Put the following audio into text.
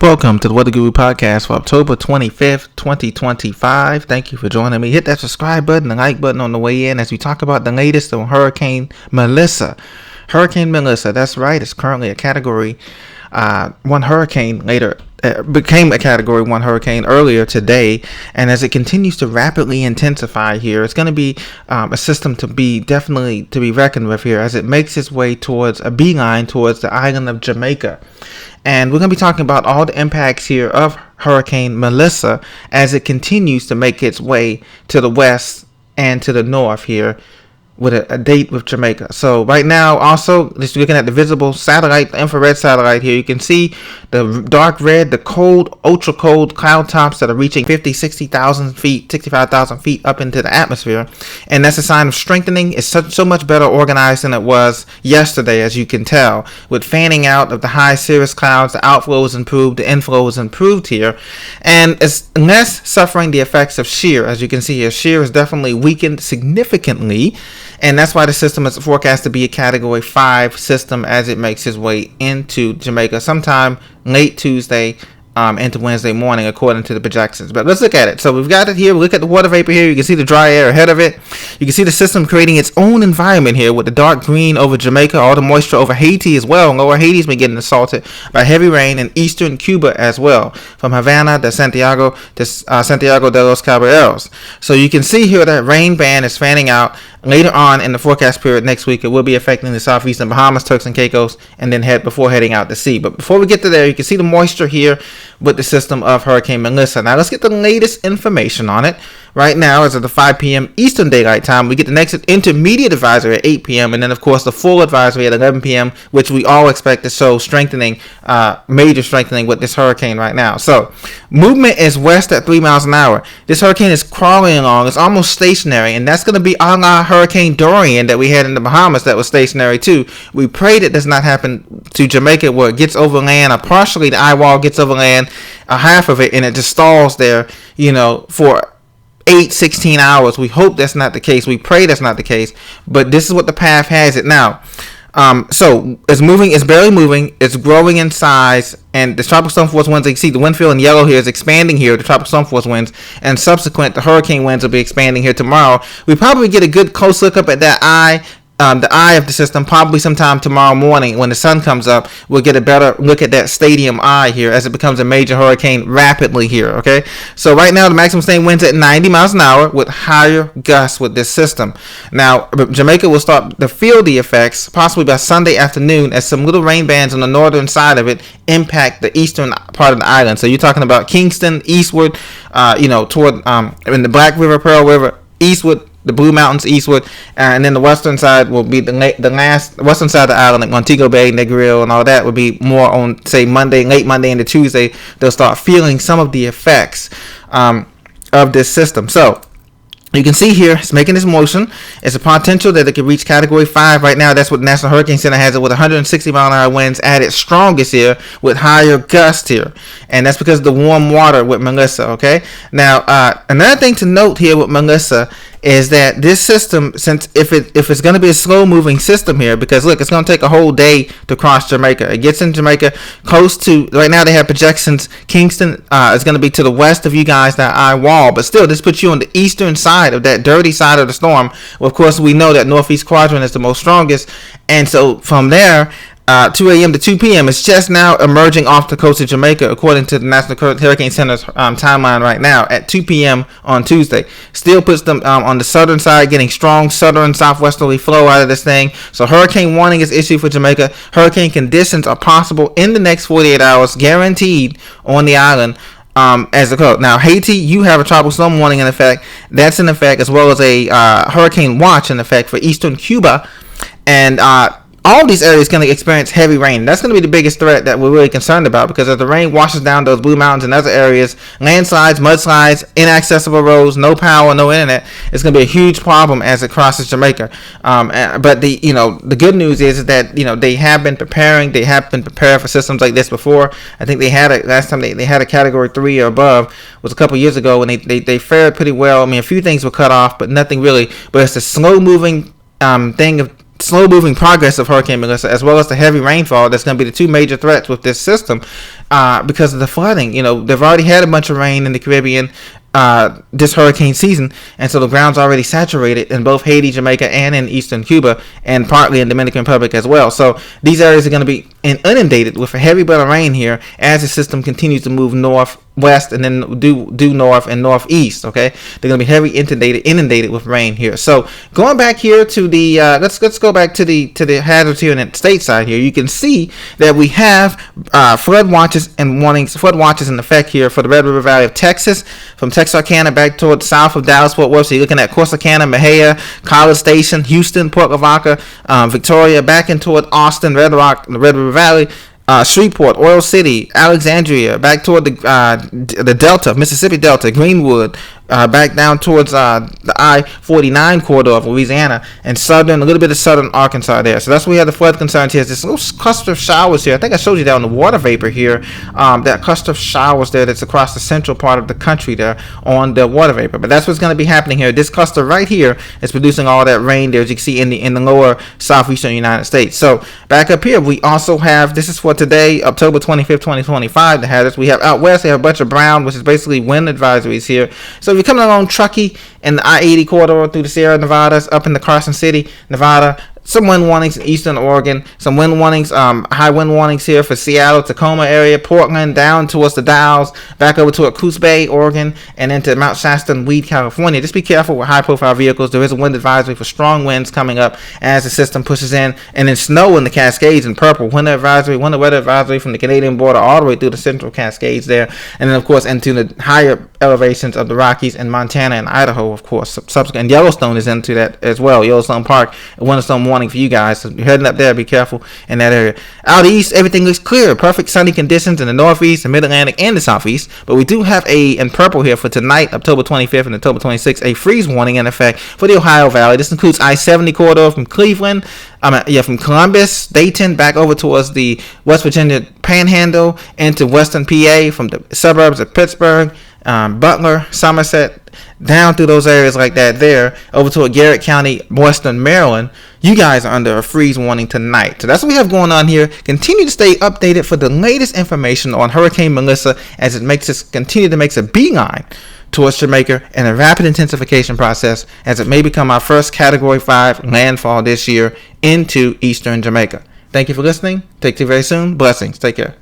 Welcome to the Weather Guru Podcast for October 25th, 2025. Thank you for joining me. Hit that subscribe button and like button on the way in as we talk about the latest on Hurricane Melissa. Hurricane Melissa, that's right, it's currently a Category 1 hurricane. Became a Category 1 hurricane earlier today, and as it continues to rapidly intensify here, it's going to be a system to be reckoned with here as it makes its way towards a beeline towards the island of Jamaica. And we're going to be talking about all the impacts here of Hurricane Melissa as it continues to make its way to the west and to the north here with a date with Jamaica. So right now, also, just looking at the visible satellite, the infrared satellite here, you can see the dark red, the cold, ultra cold cloud tops that are reaching 50, 60,000 feet, 65,000 feet up into the atmosphere. And that's a sign of strengthening. It's so much better organized than it was yesterday, as you can tell. With fanning out of the high cirrus clouds, the outflow is improved, the inflow is improved here. And it's less suffering the effects of shear. As you can see here, shear is definitely weakened significantly. And that's why the system is forecast to be a Category 5 system as it makes its way into Jamaica sometime late Tuesday into Wednesday morning, according to the projections. But let's look at it. So we've got it here. We look at the water vapor here. You can see the dry air ahead of it. You can see the system creating its own environment here with the dark green over Jamaica, all the moisture over Haiti as well. Lower Haiti's been getting assaulted by heavy rain in eastern Cuba as well, from Havana to Santiago de los Caballeros. So you can see here that rain band is fanning out. Later on in the forecast period next week, it will be affecting the southeastern Bahamas, Turks and Caicos, and then before heading out to sea. But before we get to there, you can see the moisture here with the system of Hurricane Melissa. Now let's get the latest information on it. Right now, as of the 5 p.m. Eastern Daylight Time, we get the next intermediate advisory at 8 p.m. and then, of course, the full advisory at 11 p.m., which we all expect to show major strengthening with this hurricane right now. So, movement is west at 3 miles an hour. This hurricane is crawling along. It's almost stationary, and that's going to be a la Hurricane Dorian that we had in the Bahamas that was stationary, too. We pray that does not happen to Jamaica where it gets over land, or partially the eye wall gets over land, half of it, and it just stalls there, for 16 hours. We hope that's not the case. We pray that's not the case. But this is what the path has it now. So it's moving. It's barely moving. It's growing in size. And the tropical storm force winds, you see the wind field in yellow here is expanding here. The tropical storm force winds. And subsequent, the hurricane winds will be expanding here tomorrow. We probably get a good close look up at that eye. The eye of the system probably sometime tomorrow morning when the sun comes up. We'll get a better look at that stadium eye here as it becomes a major hurricane rapidly here. Okay, so right now the maximum sustained winds at 90 miles an hour with higher gusts with this system. Now Jamaica will start to feel the effects possibly by Sunday afternoon as some little rain bands on the northern side of it impact the eastern part of the island. So you're talking about Kingston eastward, toward in the Black River, Pearl River eastward, the Blue Mountains eastward, and then the western side will be the western side of the island, like Montego Bay, Negril, and all that would be more on, say, late Monday into Tuesday. They'll start feeling some of the effects of this system. So you can see here, it's making this motion. It's a potential that it could reach Category 5 right now. That's what the National Hurricane Center has it with 160 mile an hour winds at its strongest here with higher gusts here. And that's because of the warm water with Melissa, okay? Now, another thing to note here with Melissa is that this system, since if it's going to be a slow moving system here, because look, it's going to take a whole day to cross Jamaica. It gets in Jamaica close to, right now they have projections, Kingston is going to be to the west of you guys, that eye wall, but still this puts you on the eastern side of that dirty side of the storm. Well, of course we know that northeast quadrant is the most strongest, and so from there 2 a.m. to 2 p.m. It's just now emerging off the coast of Jamaica, according to the National Hurricane Center's timeline right now at 2 p.m. on Tuesday. Still puts them on the southern side, getting strong southern southwesterly flow out of this thing. So hurricane warning is issued for Jamaica. Hurricane conditions are possible in the next 48 hours, guaranteed on the island. As a code. Now, Haiti, you have a tropical storm warning in effect. That's in effect, as well as a hurricane watch in effect for eastern Cuba. And all these areas going to experience heavy rain. That's going to be the biggest threat that we're really concerned about, because as the rain washes down those Blue Mountains and other areas, landslides, mudslides, inaccessible roads, no power, no internet, it's going to be a huge problem as it crosses Jamaica. But the good news is that they have been preparing. They have been prepared for systems like this before. I think they had last time they had a Category 3 or above was a couple years ago, and they fared pretty well. I mean, a few things were cut off, but nothing really. But it's a slow moving thing of slow moving progress of Hurricane Melissa, as well as the heavy rainfall. That's going to be the two major threats with this system. because of the flooding. They've already had a bunch of rain in the Caribbean this hurricane season, and so the ground's already saturated in both Haiti, Jamaica, and in eastern Cuba, and partly in Dominican Republic as well. So these areas are going to be inundated with a heavy bit of rain here as the system continues to move northwest and then due north and northeast. Okay, they're going to be heavy inundated with rain here. So going back here to the let's go back to the hazards here in the stateside here. You can see that we have flood watches and warnings, flood watches in effect here for the Red River Valley of Texas, from Texarkana back toward south of Dallas Fort Worth. So you're looking at Corsicana, Mejia, College Station, Houston, Port Lavaca, Victoria, back in toward Austin, Red Rock, the Red River Valley, Shreveport, Oil City, Alexandria, back toward the Delta, Mississippi Delta, Greenwood, back down towards the I-49 corridor of Louisiana, and a little bit of southern Arkansas there. So that's where we have the flood concerns here. There's little cluster of showers here. I think I showed you down the water vapor here. That cluster of showers there that's across the central part of the country there on the water vapor. But that's what's going to be happening here. This cluster right here is producing all that rain there, as you can see in the lower southeastern United States. So back up here, we also have, this is for today, October 25th, 2025, the hazards. We have out west, we have a bunch of brown, which is basically wind advisories here. So if you're coming along Truckee and the I-80 corridor through the Sierra Nevadas up into Carson City, Nevada, some wind warnings in eastern Oregon, some wind warnings, high wind warnings here for Seattle, Tacoma area, Portland, down towards the Dalles, back over to Coos Bay, Oregon, and into Mount Shasta and Weed, California. Just be careful with high-profile vehicles. There is a wind advisory for strong winds coming up as the system pushes in, and then snow in the Cascades in purple. Winter weather advisory from the Canadian border all the way through the central Cascades there, and then of course into the higher elevations of the Rockies and Montana and Idaho, of course. Subsequent, and Yellowstone is into that as well. Yellowstone Park, a winter warning for you guys. So you're heading up there, be careful in that area. Out east, everything looks clear. Perfect sunny conditions in the northeast, the mid-Atlantic, and the southeast. But we do have in purple here for tonight, October 25th and October 26th, a freeze warning in effect for the Ohio Valley. This includes I-70 corridor from Cleveland, from Columbus, Dayton, back over towards the West Virginia Panhandle, into western PA, from the suburbs of Pittsburgh, Butler, Somerset, down through those areas like that there, over to Garrett County, western Maryland. You guys are under a freeze warning tonight. So that's what we have going on here. Continue to stay updated for the latest information on Hurricane Melissa as it continue to make a beeline towards Jamaica and a rapid intensification process as it may become our first Category 5 landfall this year into eastern Jamaica. Thank you for listening. Take care very soon. Blessings. Take care.